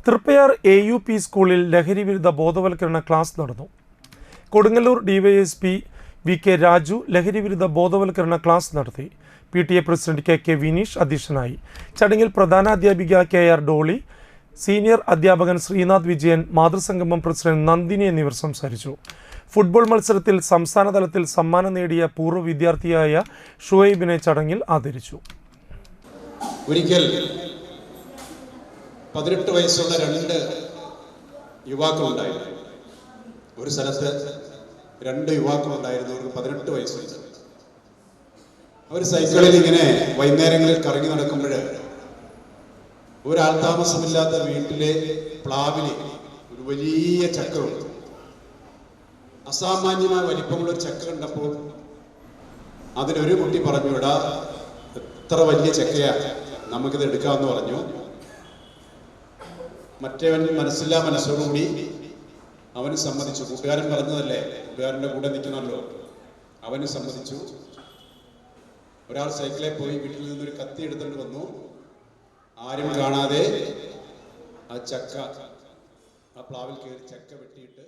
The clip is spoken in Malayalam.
തൃപ്പയാർ AUP സ്കൂളിൽ ലഹരിവിരുദ്ധ ബോധവൽക്കരണ ക്ലാസ് നടന്നു. കൊടുങ്ങല്ലൂർ ഡിവൈഎസ്പി VK രാജു ലഹരിവിരുദ്ധ ബോധവൽക്കരണ ക്ലാസ് നടത്തി. PTA പ്രസിഡന്റ് KK വിനീഷ് അധ്യക്ഷനായി. ചടങ്ങിൽ പ്രധാനാധ്യാപിക KR ഡോളി, സീനിയർ അധ്യാപകൻ ശ്രീനാഥ് വിജയൻ, മാതൃസംഗമം പ്രസിഡന്റ് നന്ദിനി എന്നിവർ സംസാരിച്ചു. ഫുട്ബോൾ മത്സരത്തിൽ സംസ്ഥാന തലത്തിൽ സമ്മാനം നേടിയ പൂർവ്വ വിദ്യാർത്ഥിയായ ഷുഹൈബിനെ ചടങ്ങിൽ ആദരിച്ചു. ഒരിക്കൽ 18 വയസ്സുള്ള 2 യുവാക്കളുണ്ടായിരുന്നു. ഒരു സ്ഥലത്ത് 2 യുവാക്കളുണ്ടായിരുന്നു. അവർക്ക് 18 വയസ്സുണ്ട്. അവർ സൈക്കിളിൽ ഇങ്ങനെ വൈകുന്നേരങ്ങളിൽ കറങ്ങി നടക്കുമ്പോൾ ഒരാൾ താമസമില്ലാത്ത വീട്ടിലെ പ്ലാവില് ഒരു വലിയ ചക്കറുണ്ട്. അസാമാന്യമായ വലിപ്പമുള്ള ഒരു ചക്ക കണ്ടപ്പോൾ അതിലൊരു കുട്ടി പറഞ്ഞു, എടാ എത്ര വലിയ ചക്കയാ, നമുക്കിത് എടുക്കാമെന്ന് പറഞ്ഞു. മറ്റേവൻ മനസ്സോടുകൂടി അവന് സമ്മതിച്ചു. കൂട്ടുകാരൻ പറഞ്ഞതല്ലേ, കൂട്ടുകാരൻ്റെ കൂടെ നിൽക്കണമല്ലോ, അവന് സമ്മതിച്ചു. ഒരാൾ സൈക്കിളിൽ പോയി വീട്ടിൽ നിന്നൊരു കത്തി എടുത്തുകൊണ്ട് വന്നു. ആരും കാണാതെ ആ പ്ലാവിൽ കയറി ചക്ക വെട്ടിയിട്ട്